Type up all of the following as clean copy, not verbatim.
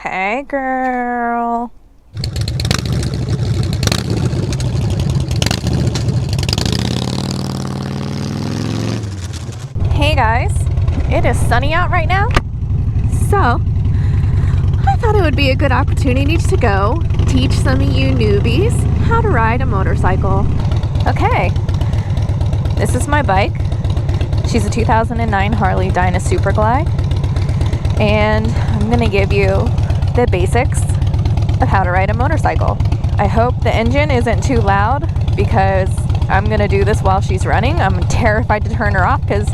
Hey, girl. Hey, guys. It is sunny out right now. So, I thought it would be a good opportunity to go teach some of you newbies how to ride a motorcycle. Okay. This is my bike. She's a 2009 Harley Dyna Super Glide. And I'm going to give you the basics of how to ride a motorcycle. I hope the engine isn't too loud because I'm going to do this while she's running. I'm terrified to turn her off because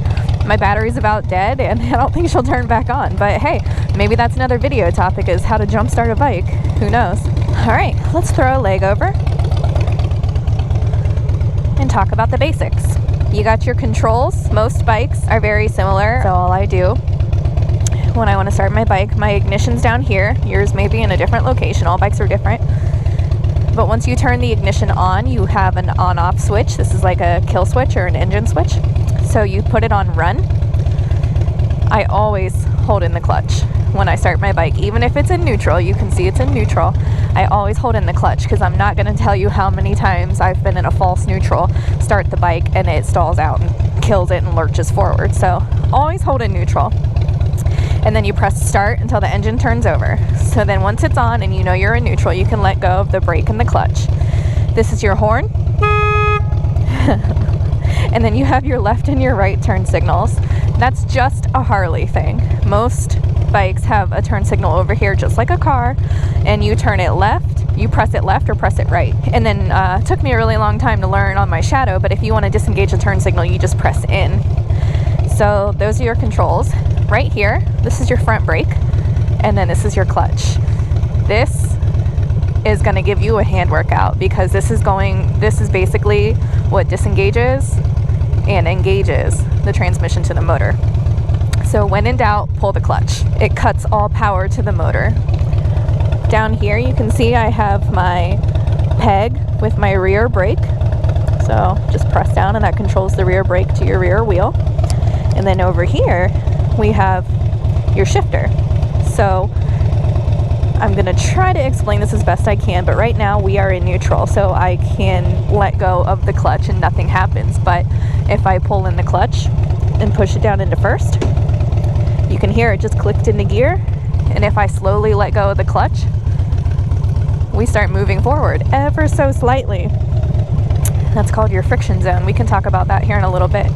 my battery's about dead and I don't think she'll turn back on. But hey, maybe that's another video topic, is how to jumpstart a bike. Who knows? All right, let's throw a leg over and talk about the basics. You got your controls. Most bikes are very similar. So all I do when I want to start my bike, my ignition's down here. Yours may be in a different location. All bikes are different. But once you turn the ignition on, you have an on-off switch. This is like a kill switch or an engine switch. So you put it on run. I always hold in the clutch when I start my bike. Even if it's in neutral, you can see it's in neutral. I always hold in the clutch because I'm not going to tell you how many times I've been in a false neutral, start the bike, and it stalls out and kills it and lurches forward. So always hold in neutral. And then you press start until the engine turns over. So then once it's on and you know you're in neutral, you can let go of the brake and the clutch. This is your horn. And then you have your left and your right turn signals. That's just a Harley thing. Most bikes have a turn signal over here just like a car, and you turn it left, you press it left or press it right. And then it took me a really long time to learn on my Shadow, but if you want to disengage the turn signal, you just press in. So those are your controls. Right here, this is your front brake, and then this is your clutch. This is going to give you a hand workout because this is basically what disengages and engages the transmission to the motor. So when in doubt, pull the clutch. It cuts all power to the motor. Down here you can see I have my peg with my rear brake. So just press down and that controls the rear brake to your rear wheel. And then over here we have your shifter. So I'm going to try to explain this as best I can, but right now we are in neutral, so I can let go of the clutch and nothing happens. But if I pull in the clutch and push it down into first, you can hear it just clicked into gear. And if I slowly let go of the clutch, we start moving forward ever so slightly. That's called your friction zone. We can talk about that here in a little bit.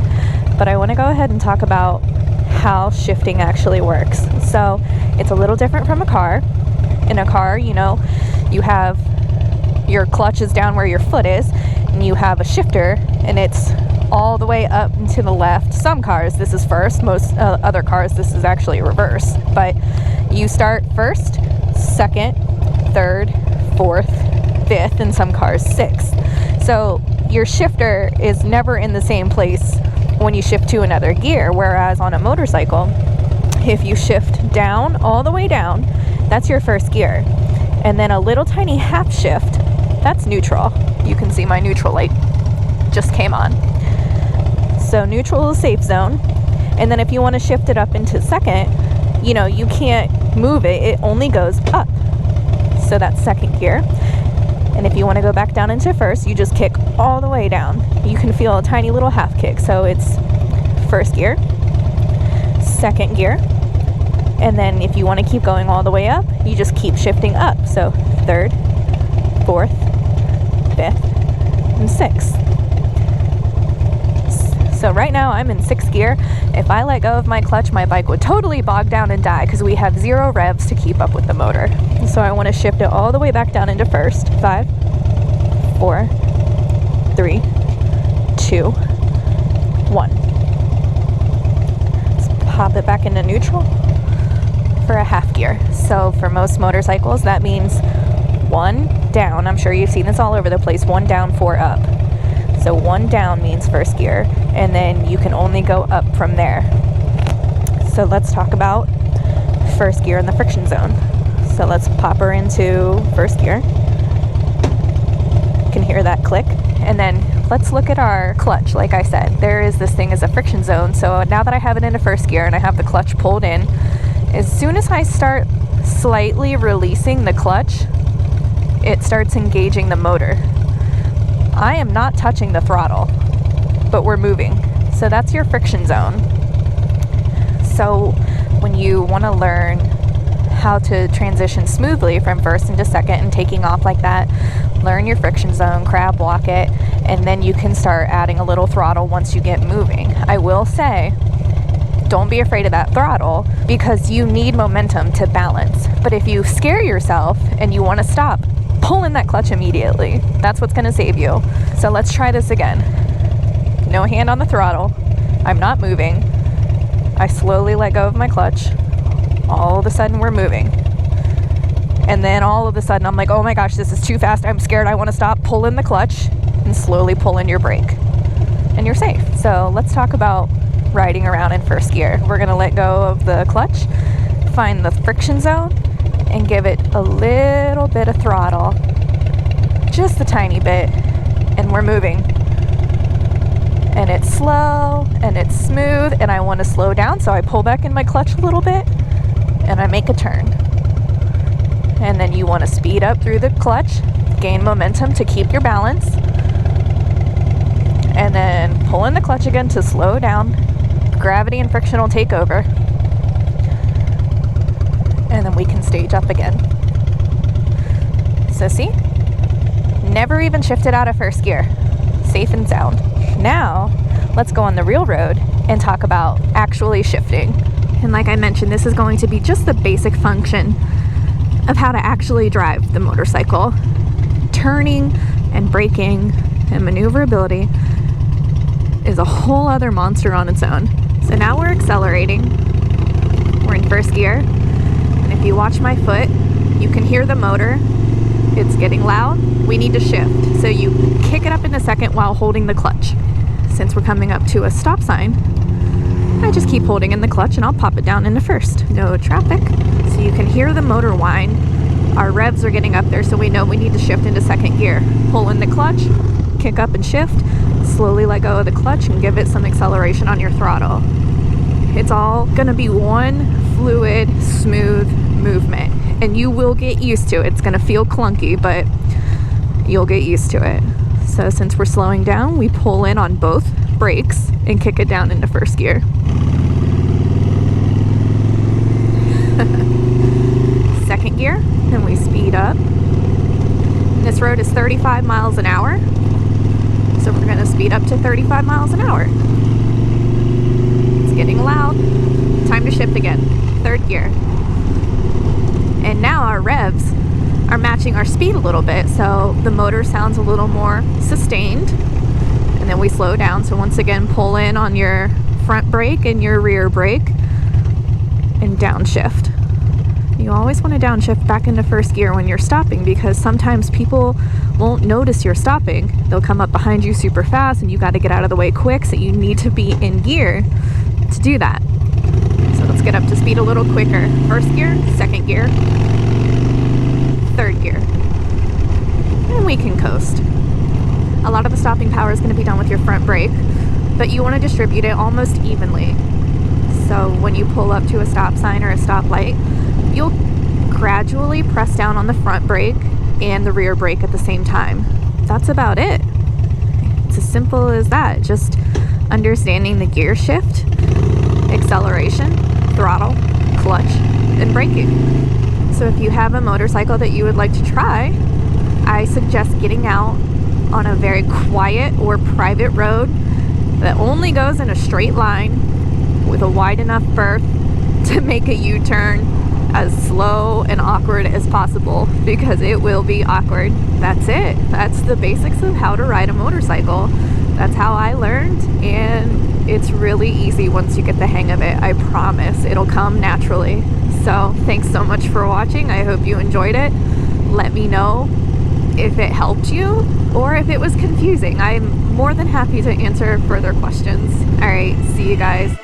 But I want to go ahead and talk about how shifting actually works. So it's a little different from a car. In a car, you know, you have your clutch is down where your foot is, and you have a shifter, and it's all the way up and to the left. Some cars, this is first. Most other cars, this is actually reverse. But you start first, second, third, fourth, fifth, and some cars sixth. So your shifter is never in the same place when you shift to another gear, whereas on a motorcycle, if you shift down, all the way down, that's your first gear. And then a little tiny half shift, that's neutral. You can see my neutral light just came on. So neutral is safe zone. And then if you want to shift it up into second, you know, you can't move it. It only goes up. So that's second gear. And if you want to go back down into first, you just kick all the way down. You can feel a tiny little half kick. So it's first gear, second gear, and then if you want to keep going all the way up, you just keep shifting up. So third, fourth, fifth, and sixth. So right now I'm in sixth gear. If I let go of my clutch, my bike would totally bog down and die because we have 0 revs to keep up with the motor. So I want to shift it all the way back down into first. 5, 4, 3, 2, 1. Let's pop it back into neutral for a half gear. So for most motorcycles, that means 1 down. I'm sure you've seen this all over the place. 1 down, 4 up. So 1 down means first gear, and then you can only go up from there. So let's talk about first gear in the friction zone. So let's pop her into first gear. You can hear that click. And then let's look at our clutch. Like I said, there is this thing as a friction zone. So now that I have it into first gear and I have the clutch pulled in, as soon as I start slightly releasing the clutch, it starts engaging the motor. I am not touching the throttle, but we're moving. So that's your friction zone. So when you want to learn how to transition smoothly from first into second and taking off like that, learn your friction zone, crab walk it, and then you can start adding a little throttle once you get moving. I will say, don't be afraid of that throttle because you need momentum to balance. But if you scare yourself and you want to stop, pull in that clutch immediately. That's what's going to save you. So let's try this again. No hand on the throttle. I'm not moving. I slowly let go of my clutch. All of a sudden we're moving. And then all of a sudden I'm like, oh my gosh, this is too fast. I'm scared. I want to stop. Pull in the clutch and slowly pull in your brake. And you're safe. So let's talk about riding around in first gear. We're going to let go of the clutch, find the friction zone, and give it a little bit of throttle. Just a tiny bit. And we're moving. And it's slow and it's smooth and I want to slow down, so I pull back in my clutch a little bit and I make a turn. And then you want to speed up through the clutch, gain momentum to keep your balance, and then pull in the clutch again to slow down. Gravity and friction will take over, and then we can stage up again. So see, never even shifted out of first gear, safe and sound. Now let's go on the real road and talk about actually shifting. And like I mentioned, this is going to be just the basic function of how to actually drive the motorcycle. Turning and braking and maneuverability is a whole other monster on its own. So now we're accelerating. We're in first gear. And if you watch my foot, you can hear the motor. It's getting loud. We need to shift. So you kick it up into second while holding the clutch. Since we're coming up to a stop sign, I just keep holding in the clutch and I'll pop it down into first. No traffic. So you can hear the motor whine. Our revs are getting up there, so we know we need to shift into second gear. Pull in the clutch, kick up and shift, slowly let go of the clutch and give it some acceleration on your throttle. It's all gonna be one fluid, smooth movement, and you will get used to it. It's gonna feel clunky, but you'll get used to it. So since we're slowing down, we pull in on both brakes and kick it down into first gear. Second gear, and we speed up. This road is 35 miles an hour, so we're going to speed up to 35 miles an hour. It's getting loud. Time to shift again. Third gear. And now our revs are matching our speed a little bit, so the motor sounds a little more sustained. And then we slow down, so once again pull in on your front brake and your rear brake and downshift. You always want to downshift back into first gear when you're stopping, because sometimes people won't notice you're stopping. They'll come up behind you super fast and you got to get out of the way quick, so you need to be in gear to do that. So let's get up to speed a little quicker. First gear, second gear, third gear, and we can coast. A lot of the stopping power is going to be done with your front brake, but you want to distribute it almost evenly. So when you pull up to a stop sign or a stoplight, you'll gradually press down on the front brake and the rear brake at the same time. That's about it. It's as simple as that. Just understanding the gear shift, acceleration, throttle, clutch, and braking. So if you have a motorcycle that you would like to try, I suggest getting out on a very quiet or private road that only goes in a straight line with a wide enough berth to make a U-turn as slow and awkward as possible, because it will be awkward. That's it. That's the basics of how to ride a motorcycle. That's how I learned, and it's really easy once you get the hang of it. I promise it'll come naturally. So thanks so much for watching. I hope you enjoyed it. Let me know if it helped you or if it was confusing. I'm more than happy to answer further questions. All right, see you guys.